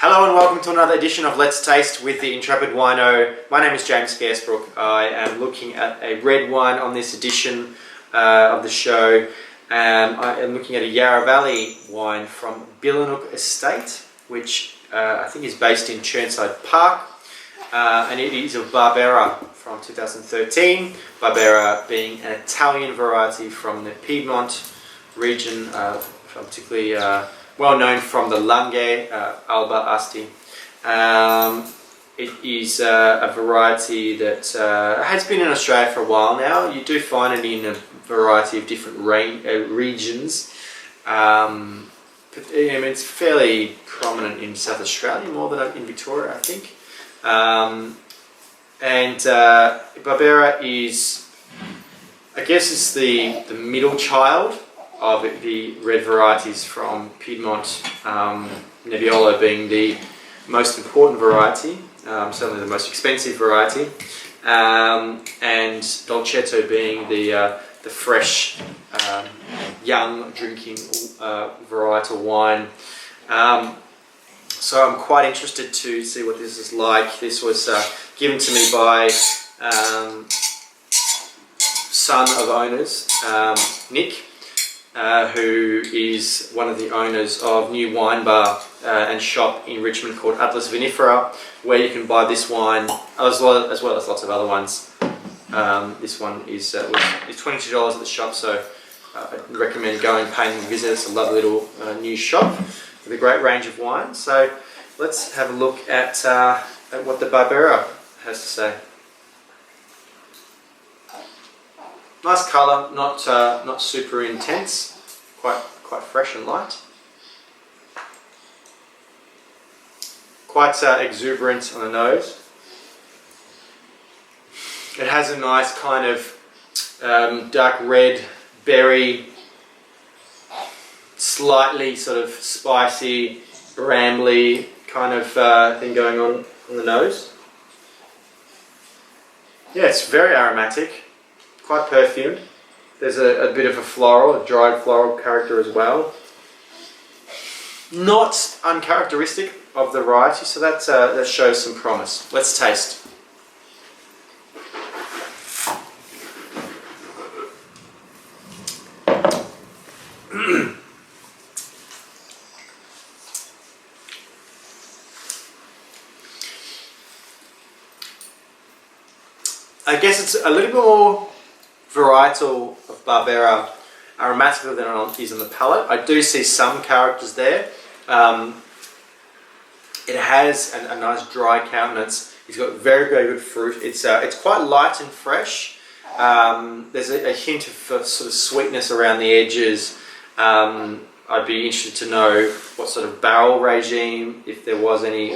Hello and welcome to another edition of Let's Taste with the Intrepid Wino. My name is James Garesbrook. I am looking at a red wine on this edition of the show. I am looking at a Yarra Valley wine from Billanook Estate, which I think is based in Churnside Park. And it is a Barbera from 2013. Barbera being an Italian variety from the Piedmont region, particularly well known from the Langhe, Alba Asti. It is a variety that has been in Australia for a while now. You do find it in a variety of different regions. But it's fairly prominent in South Australia, more than in Victoria, I think. Barbera is, I guess, it's the middle child of the red varieties from Piedmont, Nebbiolo being the most important variety, certainly the most expensive variety, and Dolcetto being the fresh, young drinking varietal wine. So I'm quite interested to see what this is like. This was given to me by son of owners, Nick, who is one of the owners of new wine bar and shop in Richmond called Atlas Vinifera, where you can buy this wine as well as lots of other ones. This one is $22 at the shop, so I'd recommend going and paying a visit. It's a lovely little new shop with a great range of wines. So let's have a look at what the Barbera has to say. Nice colour, not super intense, quite fresh and light. Quite exuberant on the nose. It has a nice kind of dark red berry, slightly sort of spicy, brambly kind of thing going on the nose. Yeah, it's very aromatic. Quite perfumed. There's a bit of a dried floral character as well. Not uncharacteristic of the variety, so that shows some promise. Let's taste. I guess it's a little bit more varietal of Barbera, aromatically than it is on the palate. I do see some characters there. It has a nice dry countenance. It's got very, very good fruit. It's quite light and fresh. There's a hint of sort of sweetness around the edges. I'd be interested to know what sort of barrel regime, if there was any,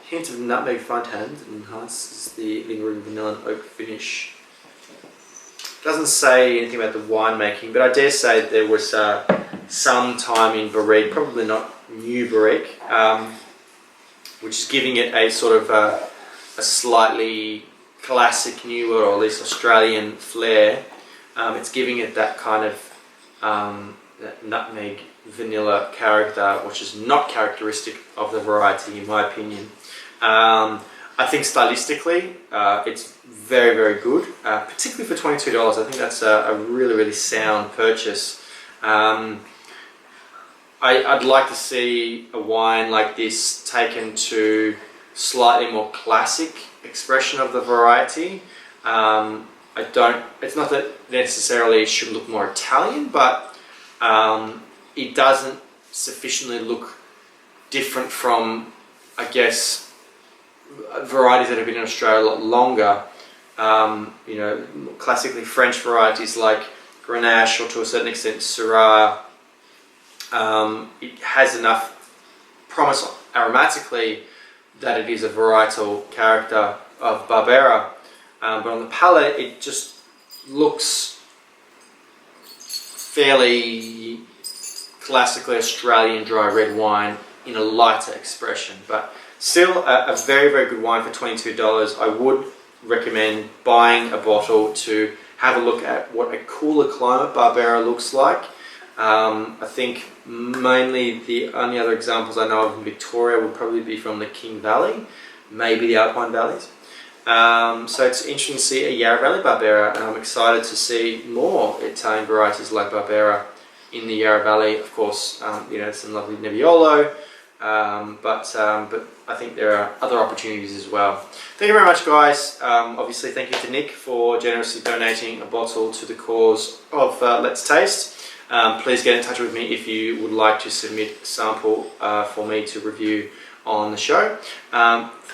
hint of nutmeg front end enhances the lingering vanilla and oak finish. Doesn't say anything about the winemaking, but I dare say there was some time in barrique, probably not new barrique, which is giving it a sort of a slightly classic, newer, or at least Australian flair. It's giving it that kind of that nutmeg vanilla character, which is not characteristic of the variety, in my opinion. I think stylistically it's very, very good, particularly for $22. I think that's a really, really sound purchase. I'd like to see a wine like this taken to slightly more classic expression of the variety. It's not that necessarily it should look more Italian, but it doesn't sufficiently look different from, I guess, varieties that have been in Australia a lot longer. Classically French varieties like Grenache, or to a certain extent Shiraz. It has enough promise aromatically that it is a varietal character of Barbera, but on the palate it just looks fairly classically Australian dry red wine in a lighter expression, but still a very, very good wine for $22. I would recommend buying a bottle to have a look at what a cooler climate Barbera looks like. I think mainly the only other examples I know of in Victoria would probably be from the King Valley, maybe the Alpine Valleys. So it's interesting to see a Yarra Valley Barbera, and I'm excited to see more Italian varieties like Barbera in the Yarra Valley. Of course, you know, some lovely Nebbiolo, but I think there are other opportunities as well. Thank you very much, guys. Obviously, thank you to Nick for generously donating a bottle to the cause of Let's Taste. Please get in touch with me if you would like to submit a sample for me to review on the show.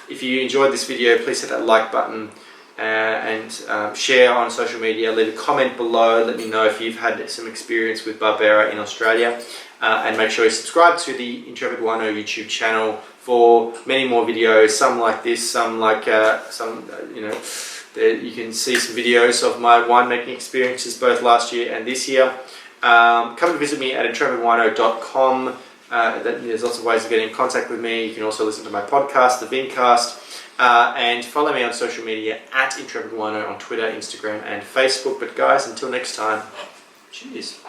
If you enjoyed this video, please hit that like button and share on social media. Leave a comment below. Let me know if you've had some experience with Barbera in Australia. And make sure you subscribe to the Intrepid Wino YouTube channel for many more videos. Some like this, some like you know, you can see some videos of my winemaking experiences both last year and this year. Come and visit me at intrepidwino.com. There's lots of ways of getting in contact with me. You can also listen to my podcast, the Vincast, and follow me on social media at Intrepid Wino on Twitter, Instagram, and Facebook. But guys, until next time, cheers.